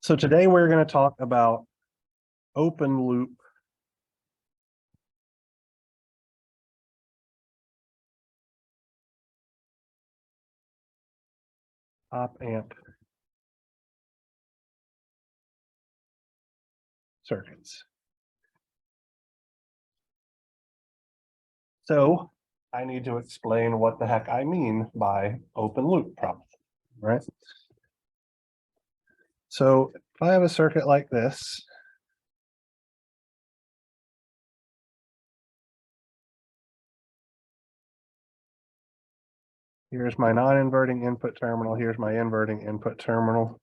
So today we're going to talk about open loop op amp circuits. So I need to explain what the heck I mean by open loop probably, right? So if I have a circuit like this, here's my non-inverting input terminal, here's my inverting input terminal.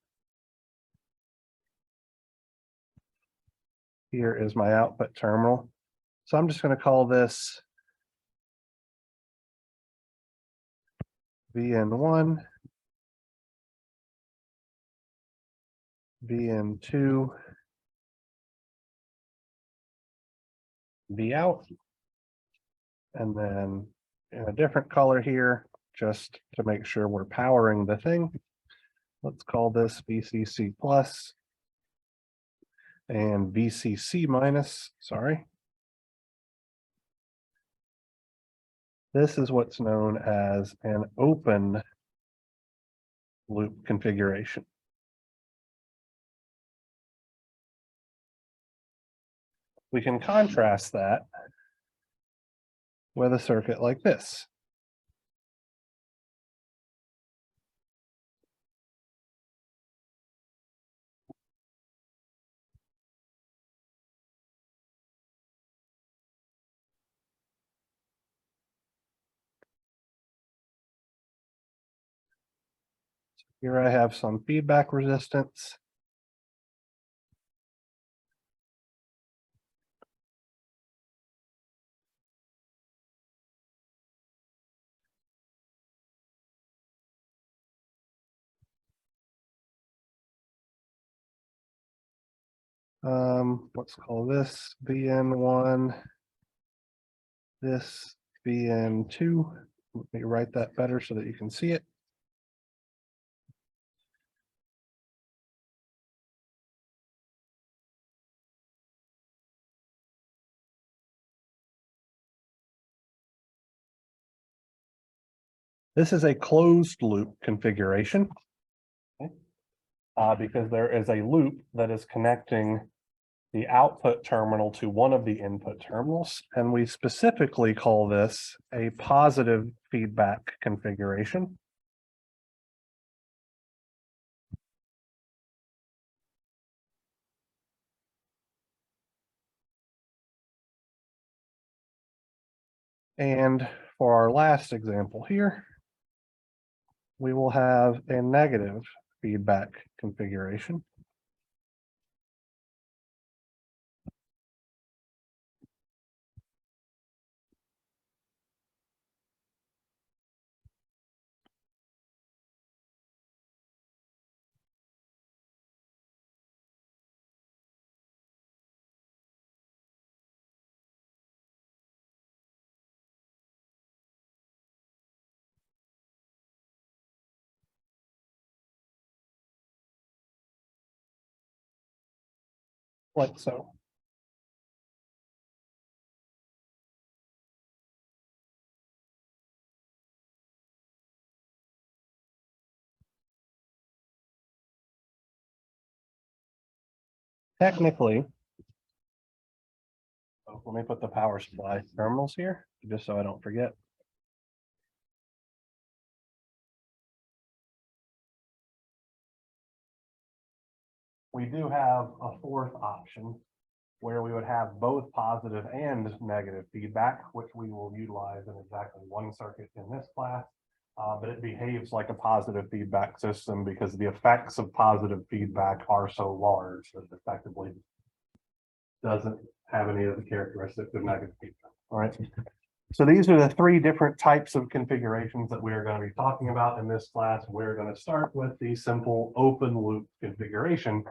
Here is my output terminal. So I'm just going to call this VN1, VN2, V out, and then in a different color here, just to make sure we're powering the thing, let's call this VCC plus and VCC minus, sorry. This is what's known as an open loop configuration. We can contrast that with a circuit like this. Here I have some feedback resistance. Let's call this VN1, this VN2. Let me write that better so that you can see it. This is a closed loop configuration, okay? Because there is a loop that is connecting the output terminal to one of the input terminals, and we specifically call this a positive feedback configuration. And for our last example here, we will have a negative feedback configuration. Like so. Technically, let me put the power supply terminals here, just so I don't forget. We do have a fourth option where we would have both positive and negative feedback, which we will utilize in exactly one circuit in this class. But it behaves like a positive feedback system because the effects of positive feedback are so large that it effectively doesn't have any of the characteristics of negative feedback. All right. So these are the three different types of configurations that we are going to be talking about in this class. We're going to start with the simple open loop configuration,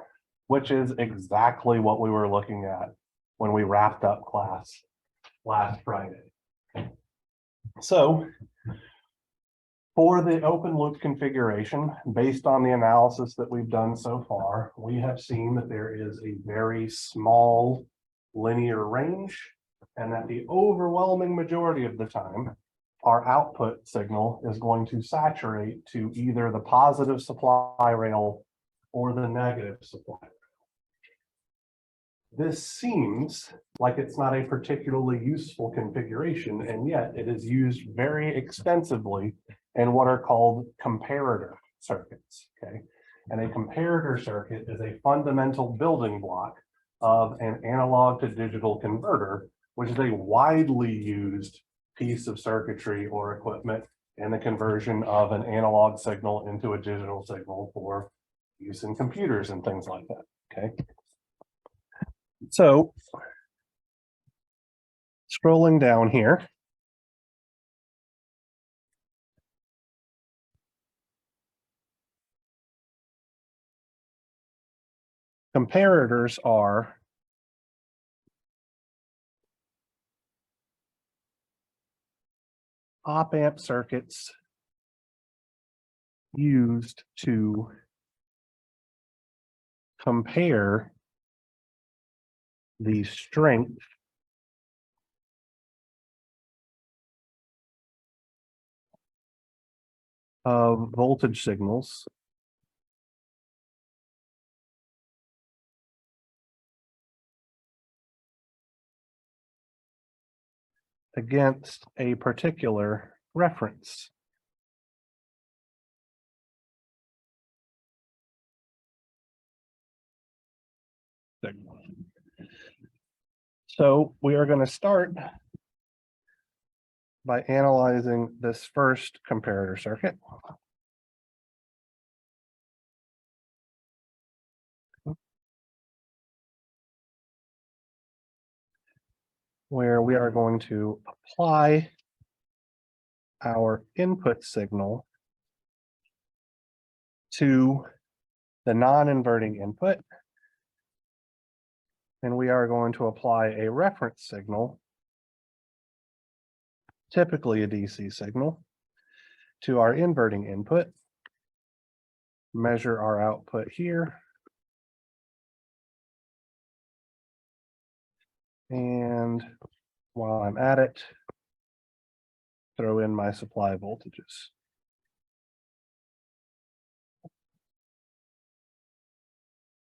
which is exactly what we were looking at when we wrapped up class last Friday. So For the open loop configuration, based on the analysis that we've done so far, we have seen that there is a very small linear range, and that the overwhelming majority of the time, our output signal is going to saturate to either the positive supply rail or the negative supply rail. This seems like it's not a particularly useful configuration, and yet it is used very extensively in what are called comparator circuits, okay? And a comparator circuit is a fundamental building block of an analog to digital converter, which is a widely used piece of circuitry or equipment in the conversion of an analog signal into a digital signal for use in computers and things like that, okay? So, scrolling down here, comparators are op-amp circuits used to compare the strength of voltage signals against a particular reference signal. So we are going to start by analyzing this first comparator circuit. Where we are going to apply our input signal to the non-inverting input, and we are going to apply a reference signal, typically a DC signal, to our inverting input, measure our output here, and while I'm at it, throw in my supply voltages.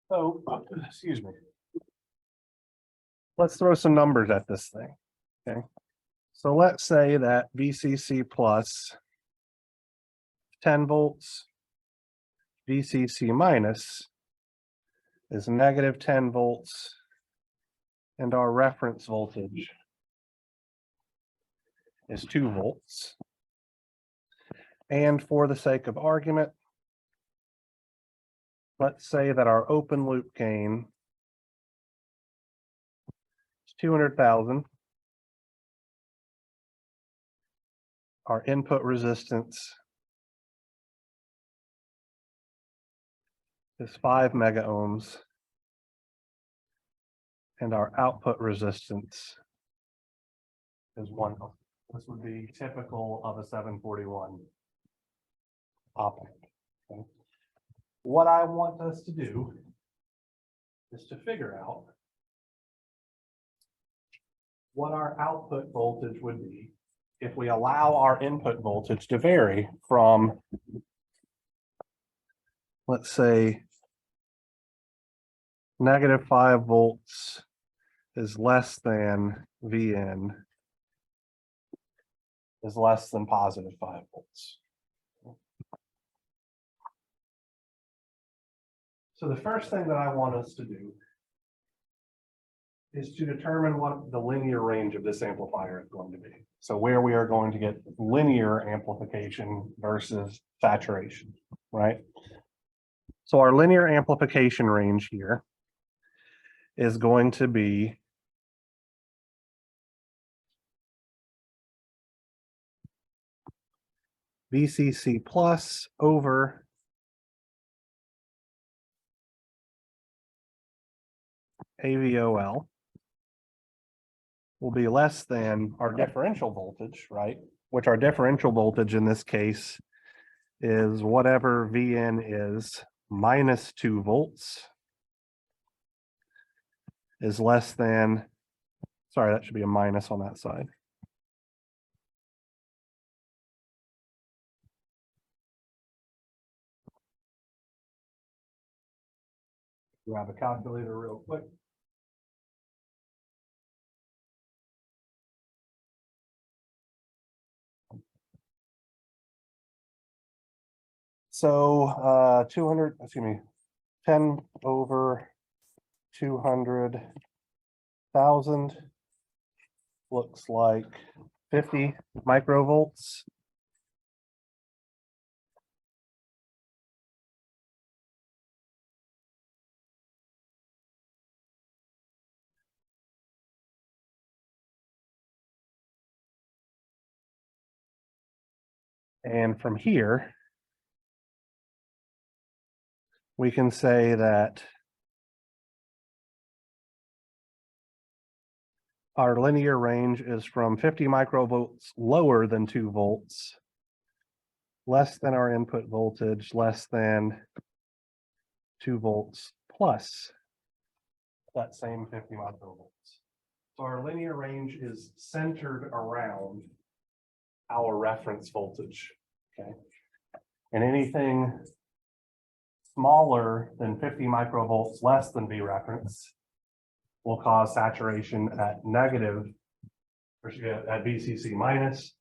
So, excuse me. Let's throw some numbers at this thing, okay? So let's say that VCC plus 10 volts, VCC minus is negative 10 volts, and our reference voltage is 2 volts. And for the sake of argument, let's say that our open loop gain is 200,000. Our input resistance is 5 mega ohms, and our output resistance is 1 ohm. This would be typical of a 741 op-amp. Okay. What I want us to do is to figure out what our output voltage would be if we allow our input voltage to vary from, let's say, negative 5 volts is less than Vn is less than positive 5 volts. So the first thing that I want us to do is to determine what the linear range of this amplifier is going to be. So where we are going to get linear amplification versus saturation, right? So our linear amplification range here is going to be VCC plus over AVOL will be less than our differential voltage, right? Which our differential voltage in this case is whatever Vn is minus 2 volts is less than, sorry, that should be a minus on that side. Grab a calculator real quick. So 200, excuse me, 10 over 200,000 looks like 50 microvolts. And from here, we can say that our linear range is from 50 microvolts lower than 2 volts, less than our input voltage, less than 2 volts plus that same 50 microvolts. So our linear range is centered around our reference voltage, okay? And anything smaller than 50 microvolts less than V reference will cause saturation at negative, or at VCC minus,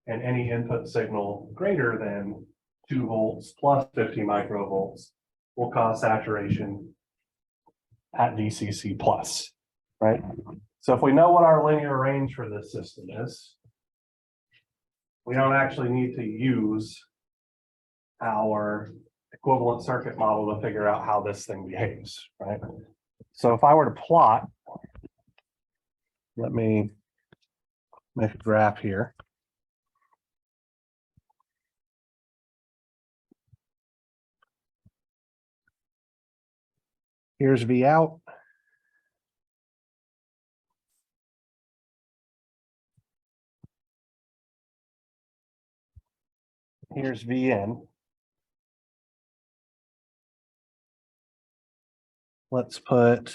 and any input signal greater than 2 volts plus 50 microvolts will cause saturation at VCC plus, right? So if we know what our linear range for this system is, we don't actually need to use our equivalent circuit model to figure out how this thing behaves, right? So if I were to plot, let me make a graph here. Here's V out. Here's V in. Let's put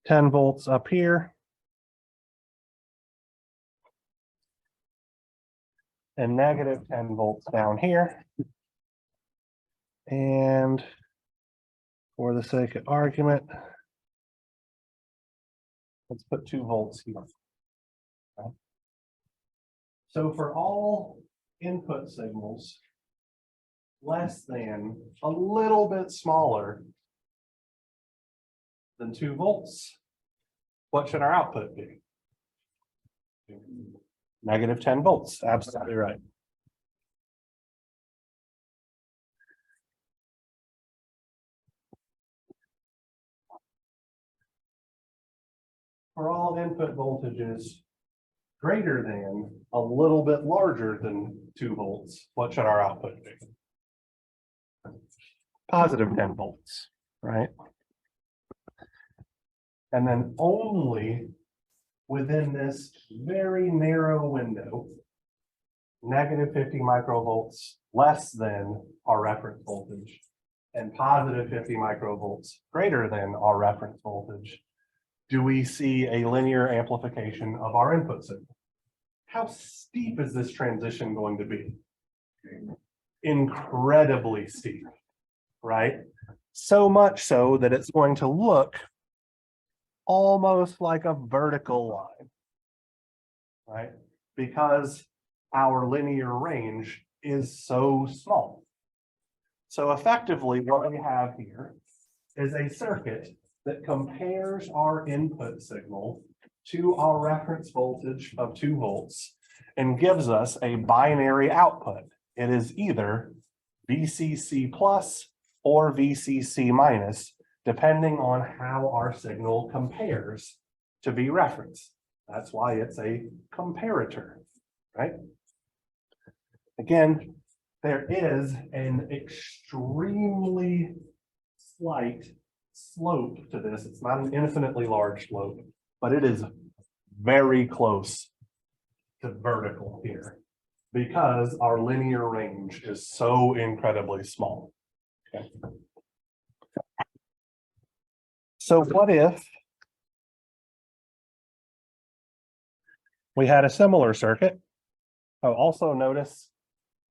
10 volts up here. And negative 10 volts down here. And for the sake of argument, let's put 2 volts here. Okay. So for all input signals less than a little bit smaller than 2 volts, what should our output be? Negative 10 volts, absolutely right. For all input voltages greater than a little bit larger than 2 volts, what should our output be? Positive 10 volts, right? And then only within this very narrow window, negative 50 microvolts less than our reference voltage and positive 50 microvolts greater than our reference voltage, do we see a linear amplification of our input signal? How steep is this transition going to be? Incredibly steep, right? So much so that it's going to look almost like a vertical line, right? Because our linear range is so small. So effectively, what we have here is a circuit that compares our input signal to our reference voltage of 2 volts and gives us a binary output. It is either VCC plus or VCC minus, depending on how our signal compares to V reference. That's why it's a comparator, right? Again, there is an extremely slight slope to this. It's not an infinitely large slope, but it is very close to vertical here. because our linear range is so incredibly small. Okay. So what if we had a similar circuit? Oh, also notice,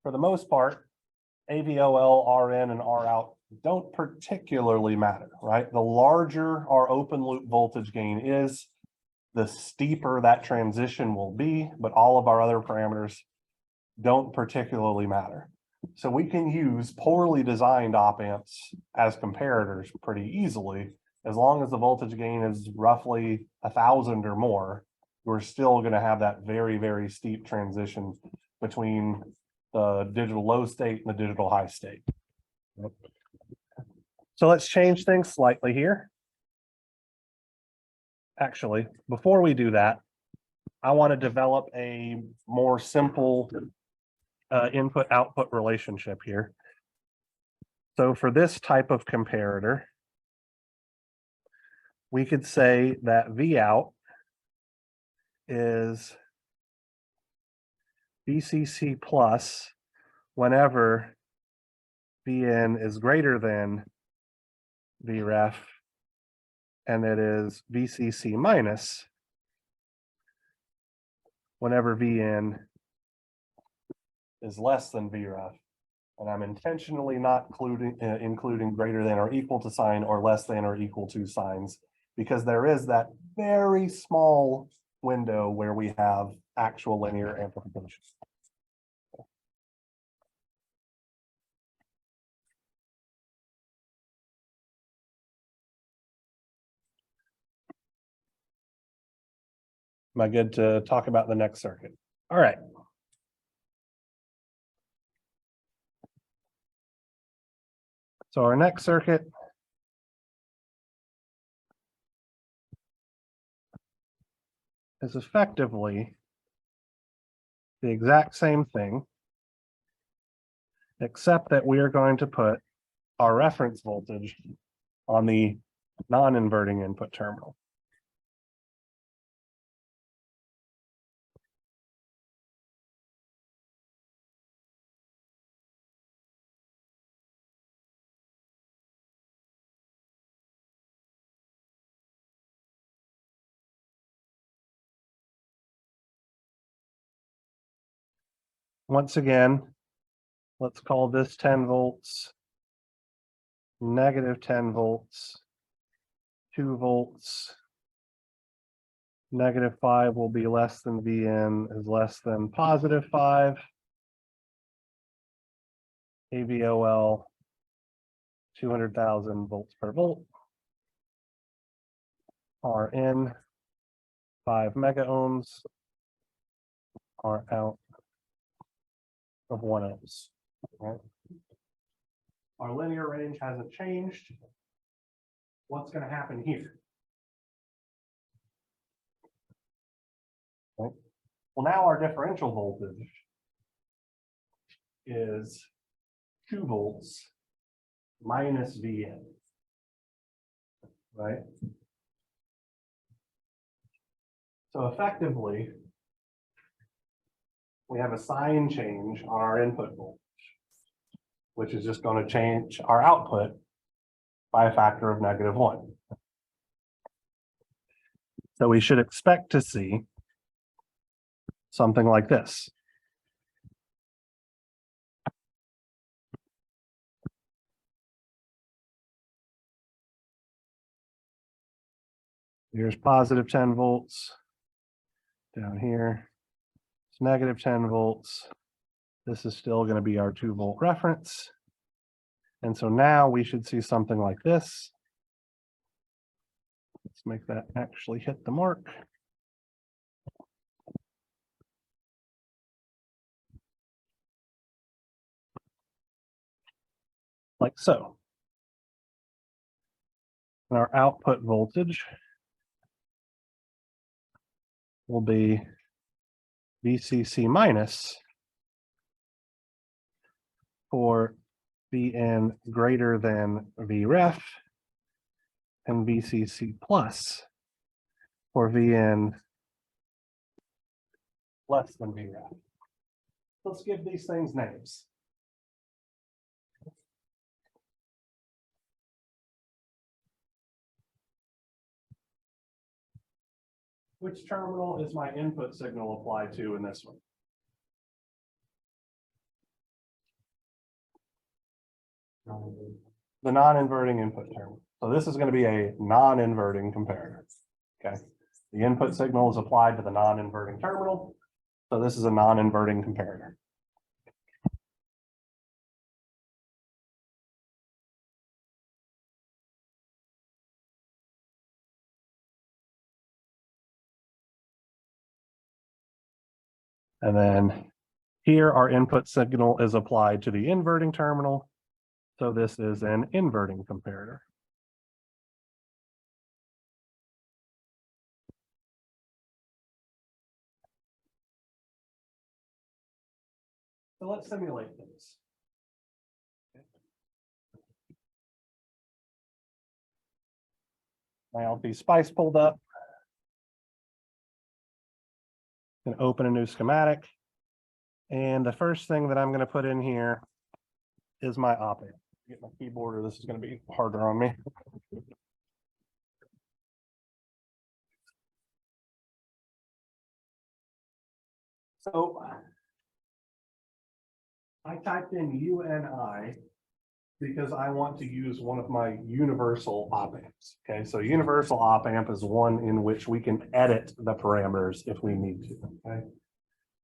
for the most part, AVOL, RN, and ROut don't particularly matter, right? The larger our open loop voltage gain is, the steeper that transition will be, but all of our other parameters don't particularly matter. So we can use poorly designed op amps as comparators pretty easily. As long as the voltage gain is roughly 1,000 or more, we're still going to have that very, very steep transition between the digital low state and the digital high state. So let's change things slightly here. Actually, before we do that, I want to develop a more simple input-output relationship here. So for this type of comparator, we could say that Vout is VCC plus whenever Vn is greater than Vref, and it is VCC minus whenever Vn is less than Vref. And I'm intentionally not including greater than or equal to sign or less than or equal to signs, because there is that very small window where we have actual linear amplification. Am I good to talk about the next circuit? All right. So our next circuit is effectively the exact same thing, except that we are going to put our reference voltage on the non-inverting input terminal. Once again, let's call this 10 volts, negative 10 volts, 2 volts, negative 5 will be less than Vn is less than positive 5. AVOL 200,000 volts per volt. Rn 5 mega ohms. Rout of 1 ohms. Right. Our linear range hasn't changed. What's going to happen here? Right. Well, now our differential voltage is 2 volts minus Vn, right? So effectively, we have a sign change on our input voltage, which is just going to change our output by a factor of -1. So we should expect to see something like this. Here's positive 10 volts. Down here, it's negative 10 volts. This is still going to be our 2 volt reference. And so now we should see something like this. Let's make that actually hit the mark. Like so. And our output voltage will be VCC minus for Vn greater than Vref and VCC plus for Vn less than Vref. Let's give these things names. Which terminal is my input signal applied to in this one? The non-inverting input terminal. So this is going to be a non-inverting comparator. Okay. The input signal is applied to the non-inverting terminal. So this is a non-inverting comparator. And then here our input signal is applied to the inverting terminal. So this is an inverting comparator. So let's simulate this. My LP Spice pulled up. Can open a new schematic. And the first thing that I'm going to put in here is my op amp. Get my keyboard, or this is going to be harder on me. So I typed in UNI because I want to use one of my universal op amps. Okay, so universal op amp is one in which we can edit the parameters if we need to. Okay.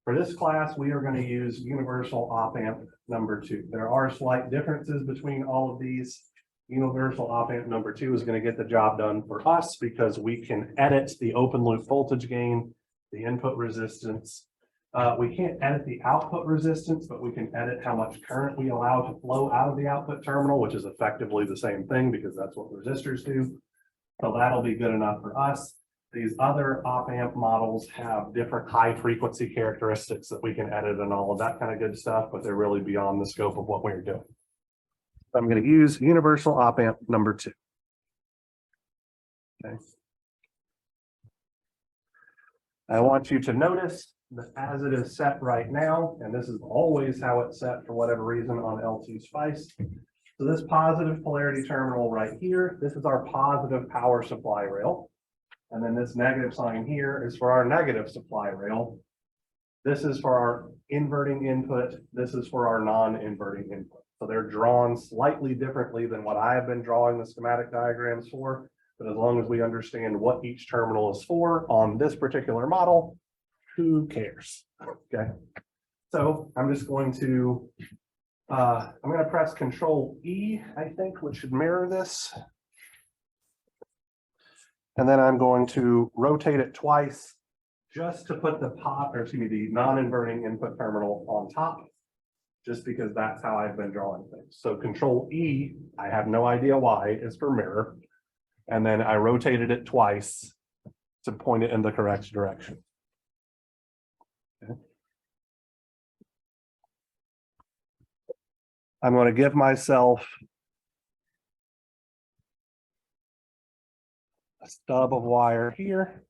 For this class, we are going to use universal op amp number 2. There are slight differences between all of these. Universal op amp number 2 is going to get the job done for us because we can edit the open loop voltage gain, the input resistance. We can't edit the output resistance, but we can edit how much current we allow to flow out of the output terminal, which is effectively the same thing because that's what resistors do. So that'll be good enough for us. These other op amp models have different high frequency characteristics that we can edit and all of that kind of good stuff, but they're really beyond the scope of what we're doing. So I'm going to use universal op amp number 2. Okay. I want you to notice that as it is set right now, and this is always how it's set for whatever reason on LT Spice. So this positive polarity terminal right here, this is our positive power supply rail. And then this negative sign here is for our negative supply rail. This is for our inverting input. This is for our non-inverting input. So they're drawn slightly differently than what I have been drawing the schematic diagrams for. But as long as we understand what each terminal is for on this particular model, who cares? Okay. So I'm just going to, I'm going to press Control E, I think, which should mirror this. And then I'm going to rotate it twice just to put the the non-inverting input terminal on top, just because that's how I've been drawing things. So Control E, I have no idea why, is for mirror. And then I rotated it twice to point it in the correct direction. Okay. I'm going to give myself a stub of wire here.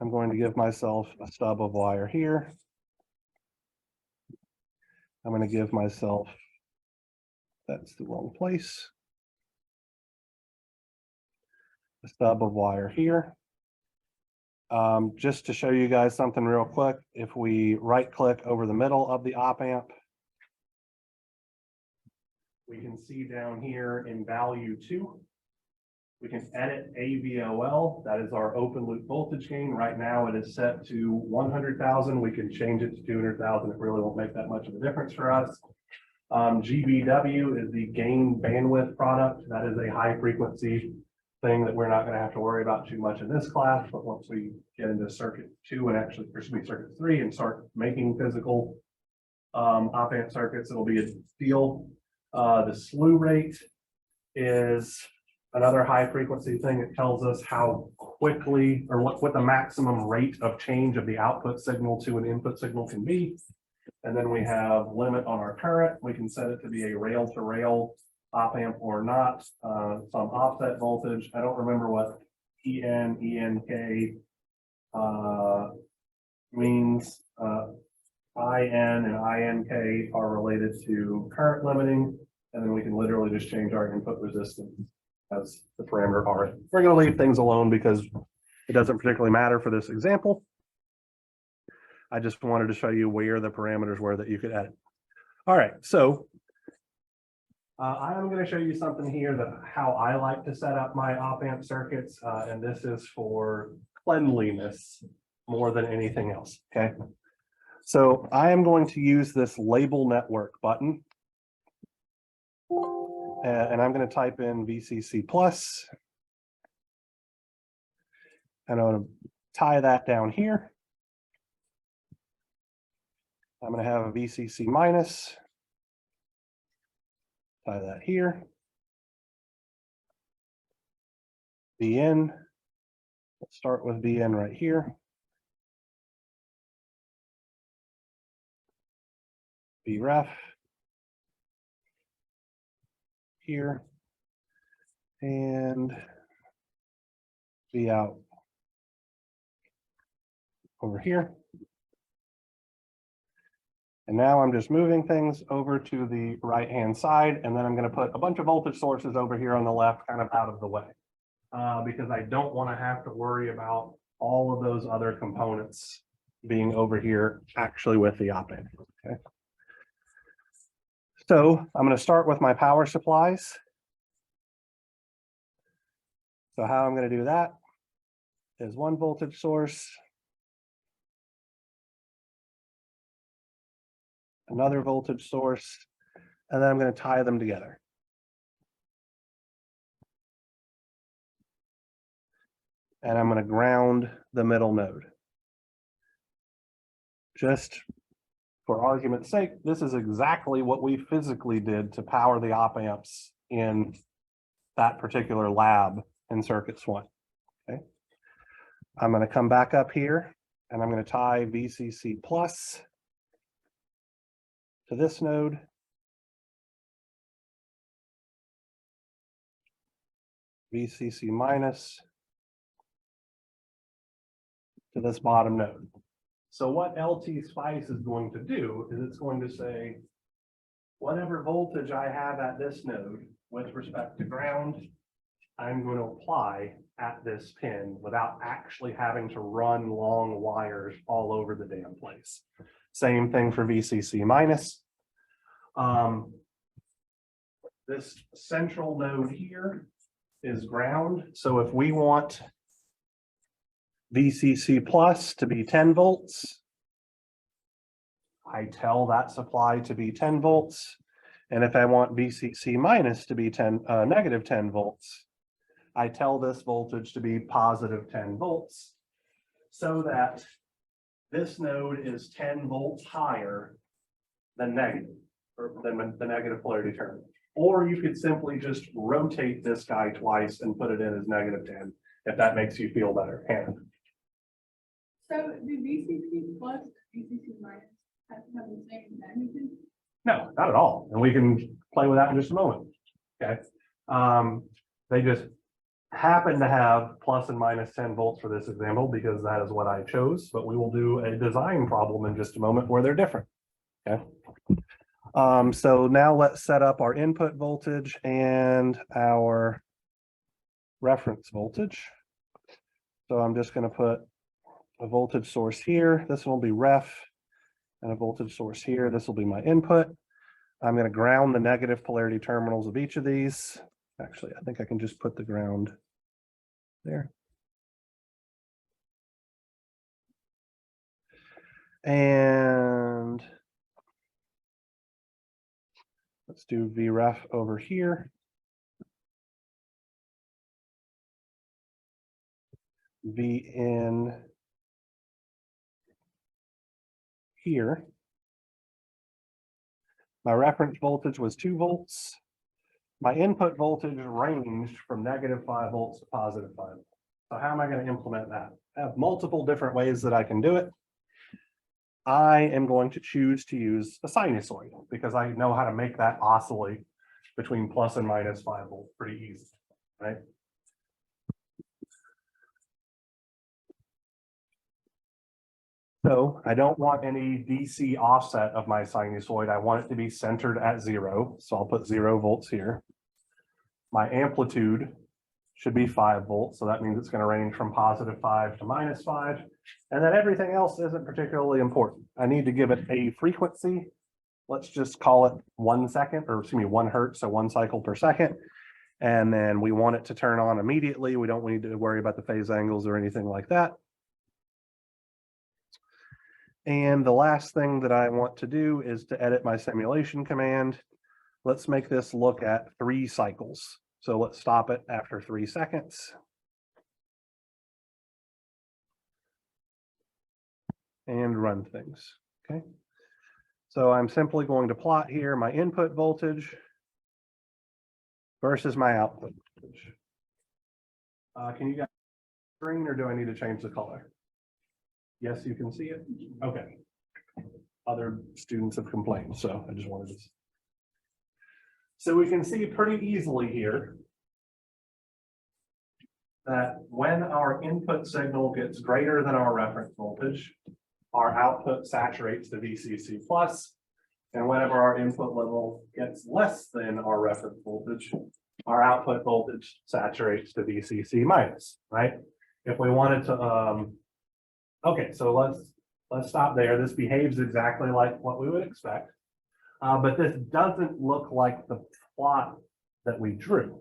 I'm going to give myself a stub of wire here. I'm going to give myself, that's the wrong place, a stub of wire here. Just to show you guys something real quick, if we right click over the middle of the op amp, we can see down here in value 2, we can edit AVOL. That is our open loop voltage gain. Right now it is set to 100,000. We can change it to 200,000. It really won't make that much of a difference for us. GBW is the gain bandwidth product. That is a high frequency thing that we're not going to have to worry about too much in this class. But once we get into circuit 2 and actually, or excuse me, circuit 3 and start making physical op amp circuits, it'll be a deal. The slew rate is another high frequency thing. It tells us how quickly or what the maximum rate of change of the output signal to an input signal can be. And then we have limit on our current. We can set it to be a rail to rail op amp or not. Some offset voltage. I don't remember what EN, ENK, means IN and INK are related to current limiting, and then we can literally just change our input resistance as the parameter R. We're going to leave things alone because it doesn't particularly matter for this example. I just wanted to show you where the parameters were that you could edit. All right, so I am going to show you something here that how I like to set up my op-amp circuits, and this is for cleanliness more than anything else, okay? So I am going to use this label network button, and I'm going to type in VCC plus, and I'm going to tie that down here. I'm going to have a VCC minus, tie that here. VN, let's start with VN right here. VREF here, and V out over here. And now I'm just moving things over to the right-hand side, and then I'm going to put a bunch of voltage sources over here on the left, kind of out of the way, because I don't want to have to worry about all of those other components being over here actually with the op-amp. Okay. So I'm going to start with my power supplies. So how I'm going to do that is one voltage source, another voltage source, and then I'm going to tie them together. And I'm going to ground the middle node. Just for argument's sake, this is exactly what we physically did to power the op-amps in that particular lab in circuits 1. Okay. I'm going to come back up here and I'm going to tie VCC plus to this node. VCC minus to this bottom node. So what LT Spice is going to do is it's going to say, whatever voltage I have at this node with respect to ground, I'm going to apply at this pin without actually having to run long wires all over the damn place. Same thing for VCC minus. This central node here is ground. So if we want VCC plus to be 10 volts, I tell that supply to be 10 volts. And if I want VCC minus to be negative 10 volts, I tell this voltage to be positive 10 volts, so that this node is 10 volts higher than negative, or than the negative polarity terminal. Or you could simply just rotate this guy twice and put it in as negative 10, if that makes you feel better. Hannah. So do VCC plus VCC minus have to have the same magnitude? No, not at all. And we can play with that in just a moment. Okay. They just happen to have plus and minus 10 volts for this example because that is what I chose, but we will do a design problem in just a moment where they're different. Okay. So now let's set up our input voltage and our reference voltage. So I'm just going to put a voltage source here. This will be ref, and a voltage source here. This will be my input. I'm going to ground the negative polarity terminals of each of these. Actually, I think I can just put the ground there. And let's do VREF over here. VN here. My reference voltage was 2 volts. My input voltage ranged from negative 5 volts to positive 5 volts. So how am I going to implement that? I have multiple different ways that I can do it. I am going to choose to use a sinusoid because I know how to make that oscillate between plus and minus 5 volts pretty easy, right? So I don't want any DC offset of my sinusoid. I want it to be centered at 0. So I'll put 0 volts here. My amplitude should be 5 volts. So that means it's going to range from +5 to -5. And then everything else isn't particularly important. I need to give it a frequency. Let's just call it 1 second, or excuse me, 1 hertz, so 1 cycle per second. And then we want it to turn on immediately. We don't need to worry about the phase angles or anything like that. And the last thing that I want to do is to edit my simulation command. Let's make this look at 3 cycles. So let's stop it after 3 seconds. And run things, okay? So I'm simply going to plot here my input voltage versus my output voltage. Can you guys see the screen, or do I need to change the color? Yes, you can see it? Okay. Other students have complained, so I just wanted to. So we can see pretty easily here that when our input signal gets greater than our reference voltage, our output saturates the VCC plus, and whenever our input level gets less than our reference voltage, our output voltage saturates the VCC minus, right? If we wanted to, okay, so let's stop there. This behaves exactly like what we would expect, but this doesn't look like the plot that we drew,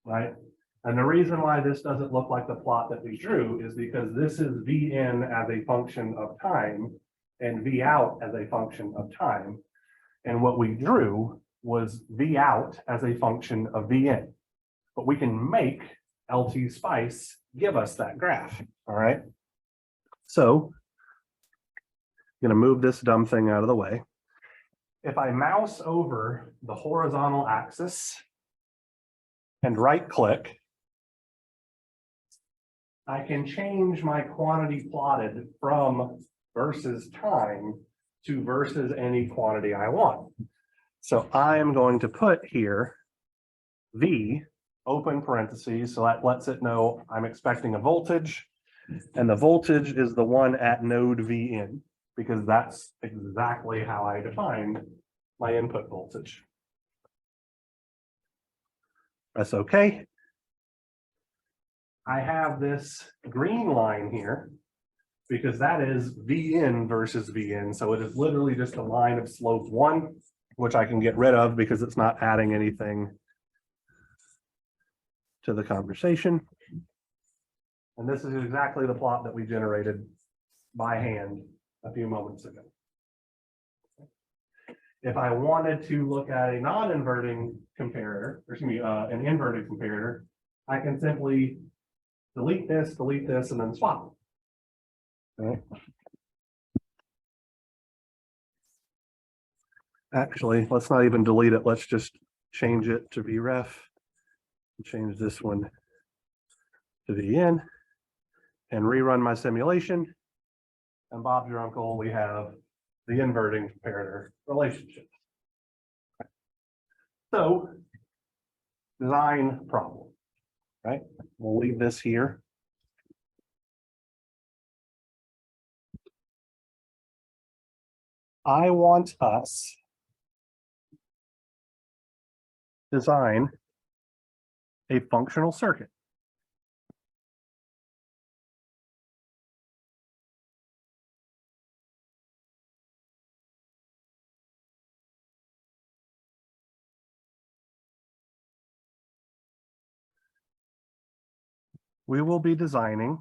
right? And the reason why this doesn't look like the plot that we drew is because this is V in as a function of time and V out as a function of time. And what we drew was V out as a function of V in. But we can make LT Spice give us that graph, all right? So I'm going to move this dumb thing out of the way. If I mouse over the horizontal axis and right click, I can change my quantity plotted from versus time to versus any quantity I want. So I am going to put here V open parentheses, so that lets it know I'm expecting a voltage, and the voltage is the one at node V in, because that's exactly how I defined my input voltage. That's okay. I have this green line here because that is V in versus V in. So it is literally just a line of slope 1, which I can get rid of because it's not adding anything to the conversation. And this is exactly the plot that we generated by hand a few moments ago. If I wanted to look at a non-inverting comparator, or excuse me, an inverted comparator, I can simply delete this, and then swap. Okay. Actually, let's not even delete it. Let's just change it to vref. Change this one to VN and rerun my simulation. And Bob's your uncle, we have the inverting comparator relationship. So, design problem, right? We'll leave this here. I want us design a functional circuit. We will be designing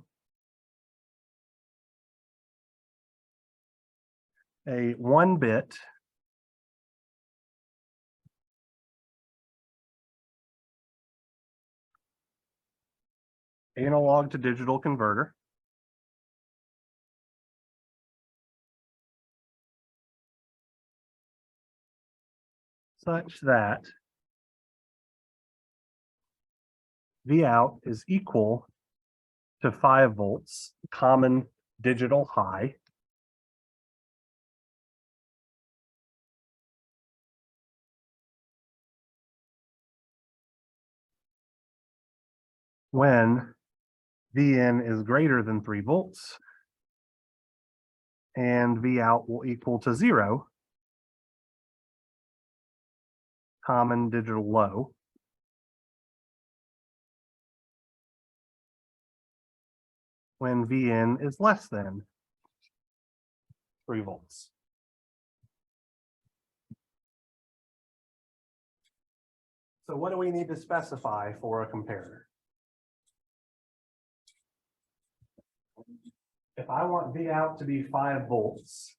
a 1-bit analog to digital converter such that V out is equal to 5 volts, common digital high, when Vn is greater than 3 volts and V out will equal to 0, common digital low. When Vn is less than 3 volts. So what do we need to specify for a comparator? If I want V out to be 5 volts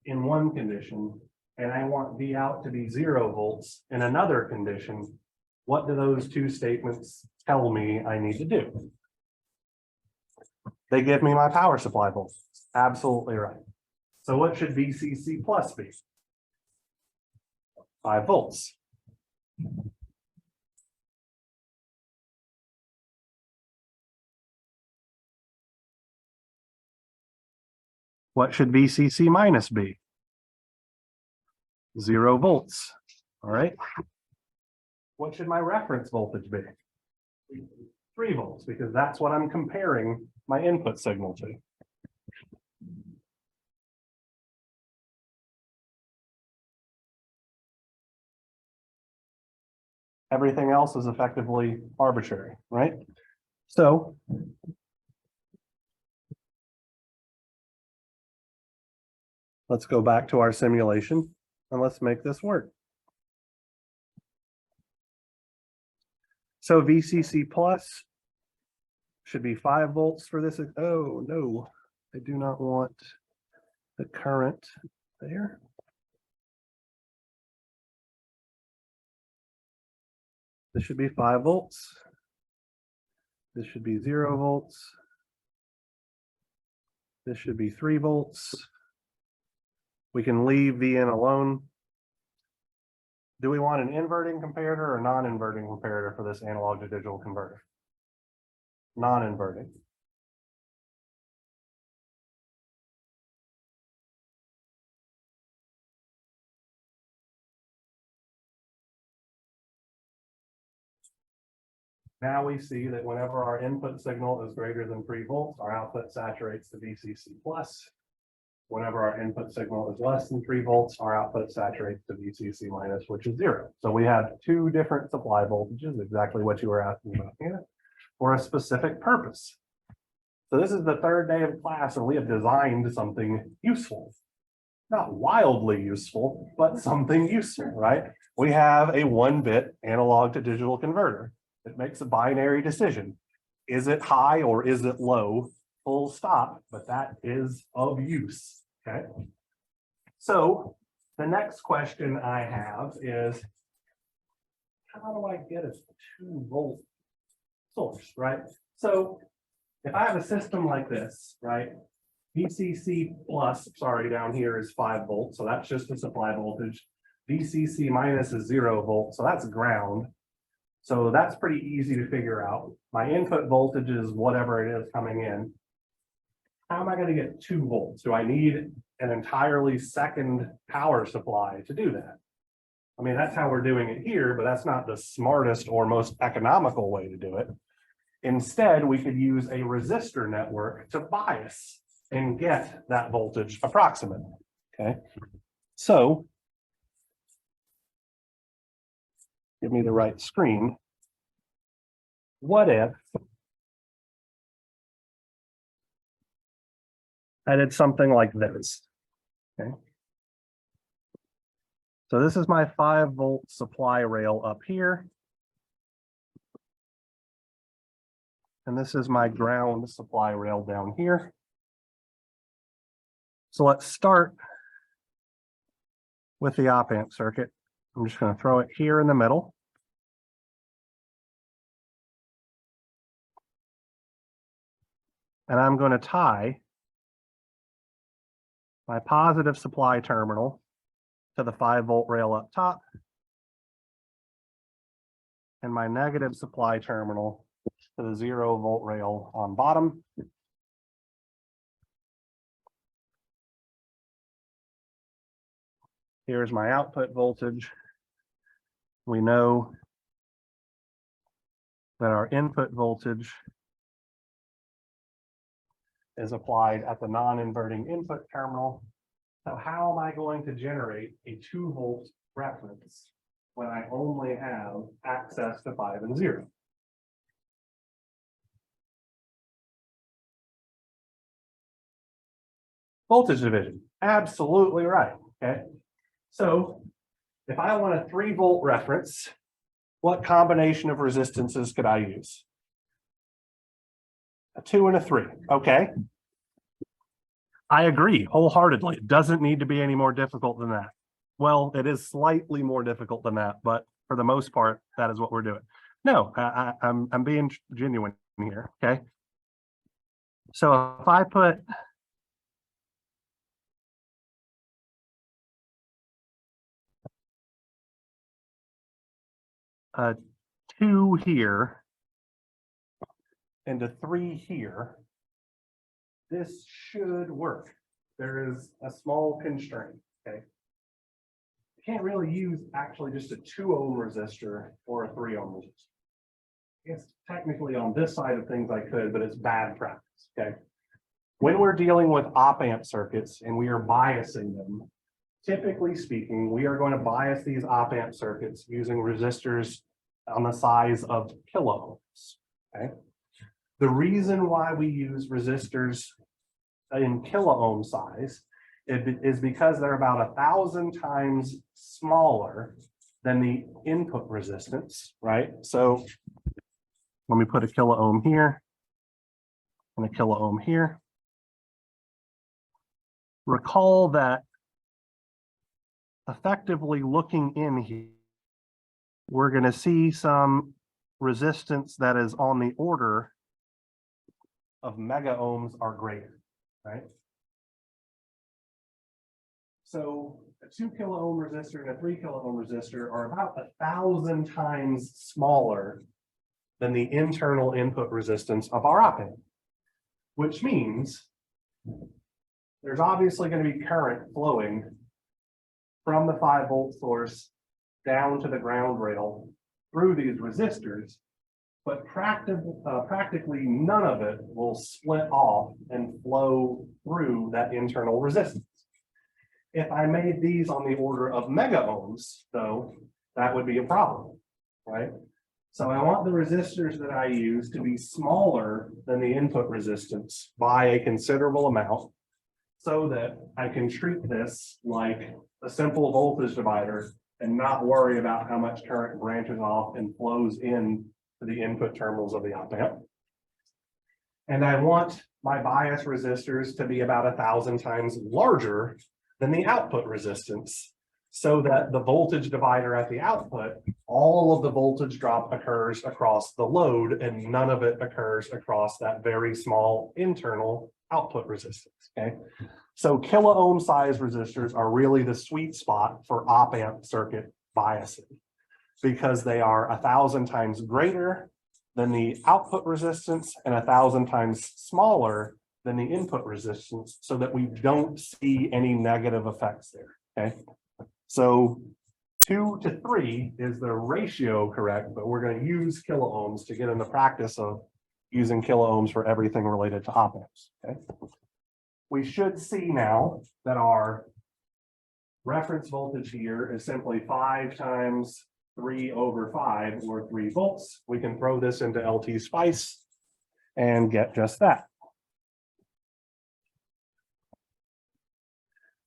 in one condition, and I want V out to be 0 volts in another condition, what do those two statements tell me I need to do? They give me my power supply voltage. Absolutely right. So what should VCC plus be? 5 volts. What should VCC minus be? 0 volts. All right. What should my reference voltage be? 3 volts, because that's what I'm comparing my input signal to. Everything else is effectively arbitrary, right? So let's go back to our simulation and let's make this work. So VCC plus should be 5 volts for this. Oh, no, I do not want the current there. This should be 5 volts. This should be 0 volts. This should be 3 volts. We can leave Vn alone. Do we want an inverting comparator or non-inverting comparator for this analog to digital converter? Non-inverting. Now we see that whenever our input signal is greater than 3 volts, our output saturates the VCC plus. Whenever our input signal is less than 3 volts, our output saturates the VCC minus, which is 0. So we have two different supply voltages, exactly what you were asking about here, for a specific purpose. So this is the third day of class, and we have designed something useful. Not wildly useful, but something useful, right? We have a 1-bit analog to digital converter. It makes a binary decision. Is it high or is it low? Full stop, but that is of use, okay? So the next question I have is, how do I get a 2-volt source, right? So if I have a system like this, right? VCC plus, sorry, down here is 5 volts, so that's just the supply voltage. VCC minus is 0 volts, so that's ground. So that's pretty easy to figure out. My input voltage is whatever it is coming in. How am I going to get 2 volts? Do I need an entirely second power supply to do that? I mean, that's how we're doing it here, but that's not the smartest or most economical way to do it. Instead, we could use a resistor network to bias and get that voltage approximate, okay? So, give me the right screen. What if I did something like this, okay? So this is my 5-volt supply rail up here. And this is my ground supply rail down here. So let's start with the op-amp circuit. I'm just going to throw it here in the middle. And I'm going to tie my positive supply terminal to the 5-volt rail up top and my negative supply terminal to the 0-volt rail on bottom. Here's my output voltage. We know that our input voltage is applied at the non-inverting input terminal. So how am I going to generate a 2-volt reference when I only have access to 5 and 0? Voltage division, absolutely right, okay? So if I want a 3-volt reference, what combination of resistances could I use? A 2 and a 3, okay? I agree wholeheartedly. It doesn't need to be any more difficult than that. Well, it is slightly more difficult than that, but for the most part, that is what we're doing. No, I'm being genuine here, okay? So if I put a 2 here and a 3 here, this should work. There is a small constraint, okay? You can't really use actually just a 2 ohm resistor or a 3 ohm resistor. Yes, technically on this side of things I could, but it's bad practice, okay? When we're dealing with op-amp circuits and we are biasing them, typically speaking, we are going to bias these op-amp circuits using resistors on the size of kiloohms, okay? The reason why we use resistors in kiloohm size is because they're about 1,000 times smaller than the input resistance, right? So let me put a kiloohm here and a kiloohm here. Recall that effectively looking in here, we're going to see some resistance that is on the order of mega ohms or greater, right? So a 2 kilo ohm resistor and a 3 kilo ohm resistor are about 1,000 times smaller than the internal input resistance of our op-amp, which means there's obviously going to be current flowing from the 5-volt source down to the ground rail through these resistors, but practically none of it will split off and flow through that internal resistance. If I made these on the order of mega ohms, though, that would be a problem, right? So I want the resistors that I use to be smaller than the input resistance by a considerable amount, so that I can treat this like a simple voltage divider and not worry about how much current branches off and flows in to the input terminals of the op-amp. And I want my bias resistors to be about 1,000 times larger than the output resistance, so that the voltage divider at the output, all of the voltage drop occurs across the load and none of it occurs across that very small internal output resistance, okay? So kilo ohm size resistors are really the sweet spot for op-amp circuit biasing, because they are 1,000 times greater than the output resistance and 1,000 times smaller than the input resistance, so that we don't see any negative effects there, okay? So 2 to 3 is the ratio correct, but we're going to use kilo ohms to get in the practice of using kilo ohms for everything related to op-amps, okay? We should see now that our reference voltage here is simply 5 times 3 over 5, or 3 volts. We can throw this into LT Spice and get just that.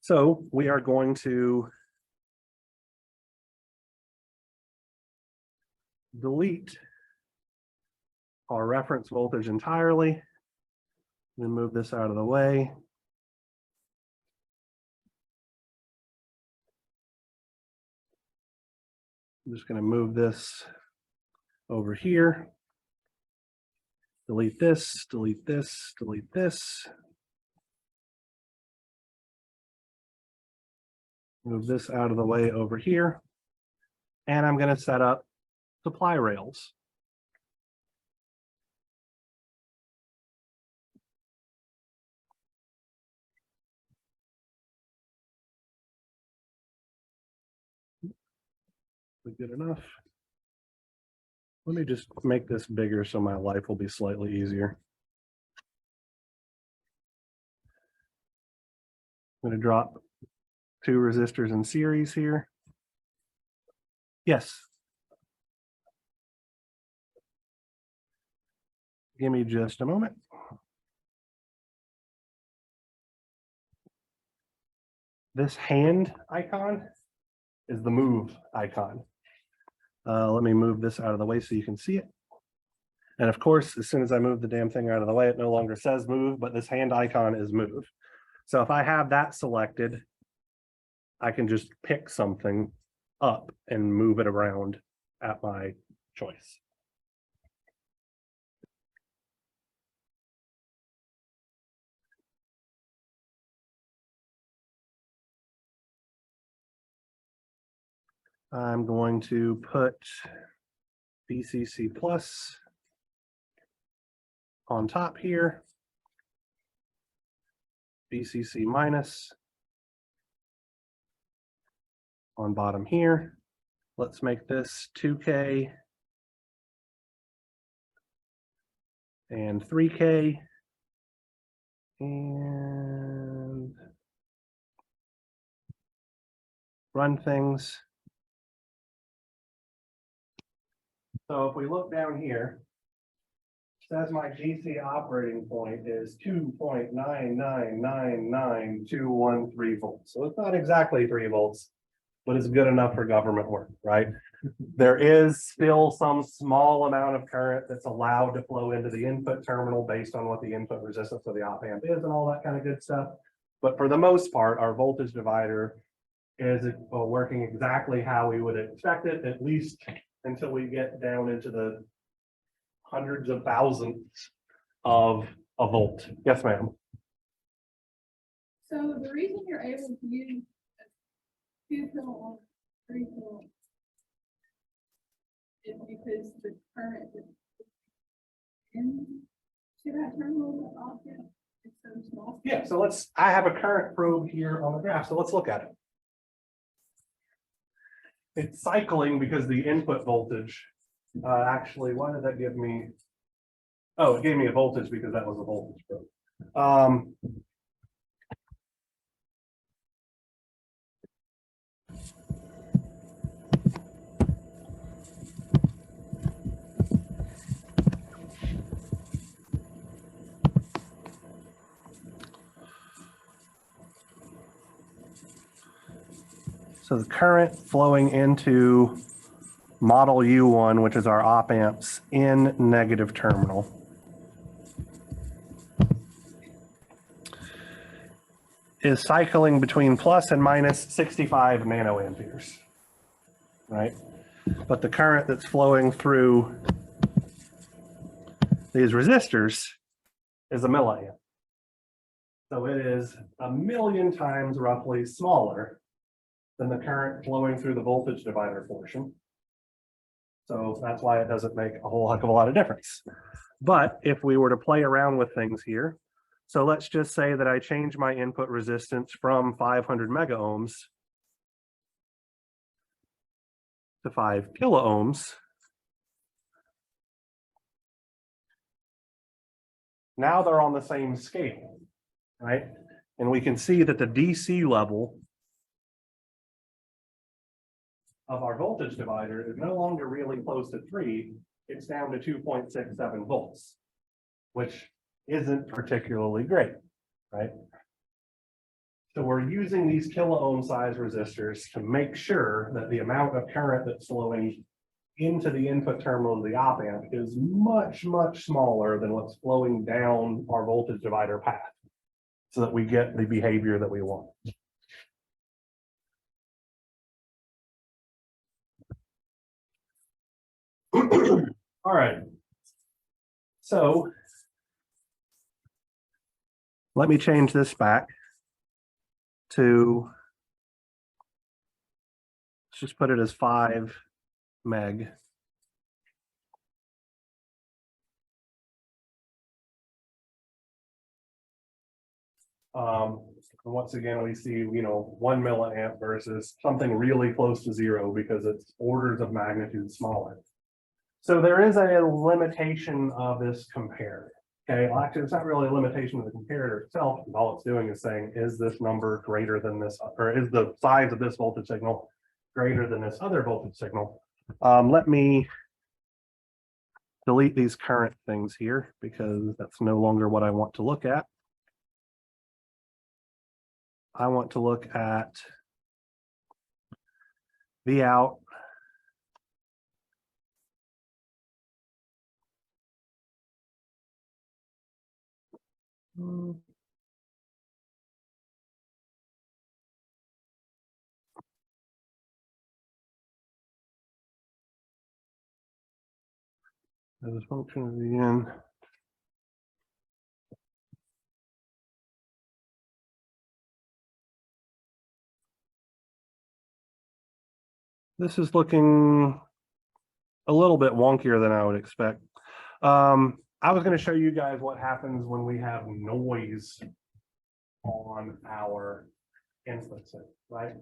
So we are going to delete our reference voltage entirely. Then move this out of the way. I'm just going to move this over here. Delete this, delete this, delete this. Move this out of the way over here. And I'm going to set up supply rails. Good enough. Let me just make this bigger so my life will be slightly easier. I'm going to drop 2 resistors in series here. Yes. Give me just a moment. This hand icon is the move icon. Let me move this out of the way so you can see it. And of course, as soon as I move the damn thing out of the way, it no longer says move, but this hand icon is move. So if I have that selected, I can just pick something up and move it around at my choice. I'm going to put VCC plus on top here, VCC minus on bottom here. Let's make this 2K and 3K and run things. So if we look down here, it says my GC operating point is 2.9999213 volts. So it's not exactly 3 volts, but it's good enough for government work, right? There is still some small amount of current that's allowed to flow into the input terminal based on what the input resistance of the op amp is and all that kind of good stuff. But for the most part, our voltage divider is working exactly how we would expect it, at least until we get down into the hundreds of thousands of a volt. Yes, ma'am. So the reason you're able to use a 2 kilowatt, 3 kilowatt is because the current that's in to that terminal object is so small. Yeah, so I have a current probe here on the graph, so let's look at it. It's cycling because the input voltage, actually, why did that give me? Oh, it gave me a voltage because that was a voltage probe. So the current flowing into model U1, which is our op amps in negative terminal, is cycling between plus and minus 65 nanoamperes, right? But the current that's flowing through these resistors is a milliamp. So it is 1,000,000 times roughly smaller than the current flowing through the voltage divider portion. So that's why it doesn't make a whole heck of a lot of difference. But if we were to play around with things here, so let's just say that I change my input resistance from 500 mega ohms to 5 kilo ohms. Now they're on the same scale, right? And we can see that the DC level of our voltage divider is no longer really close to 3, it's down to 2.67 volts, which isn't particularly great, right? So we're using these kilo ohm size resistors to make sure that the amount of current that's flowing into the input terminal of the op amp is much, much smaller than what's flowing down our voltage divider path, so that we get the behavior that we want. All right. So let me change this back to, let's just put it as 5 meg. Once again, we see, 1 milliamp versus something really close to 0 because it's orders of magnitude smaller. So there is a limitation of this compare. Okay, well, actually, it's not really a limitation of the comparator itself. All it's doing is saying, is this number greater than this, or is the size of this voltage signal greater than this other voltage signal? Let me delete these current things here because that's no longer what I want to look at. I want to look at V out. As a function of the n. This is looking a little bit wonkier than I would expect. I was going to show you guys what happens when we have noise on our input signal, right?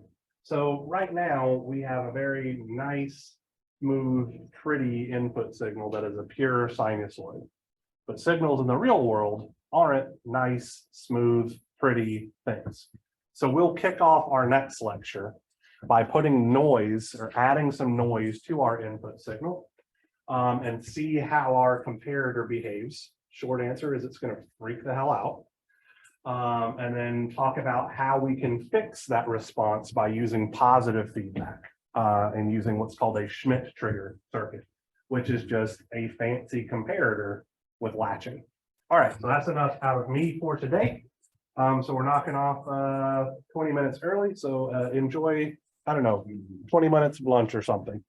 So right now we have a very nice, smooth, pretty input signal that is a pure sinusoid. But signals in the real world aren't nice, smooth, pretty things. So we'll kick off our next lecture by putting noise or adding some noise to our input signal and see how our comparator behaves. Short answer is it's going to freak the hell out. And then talk about how we can fix that response by using positive feedback and using what's called a Schmidt trigger circuit, which is just a fancy comparator with latching. All right, so that's enough out of me for today. So we're knocking off 20 minutes early. So enjoy, I don't know, 20 minutes of lunch or something.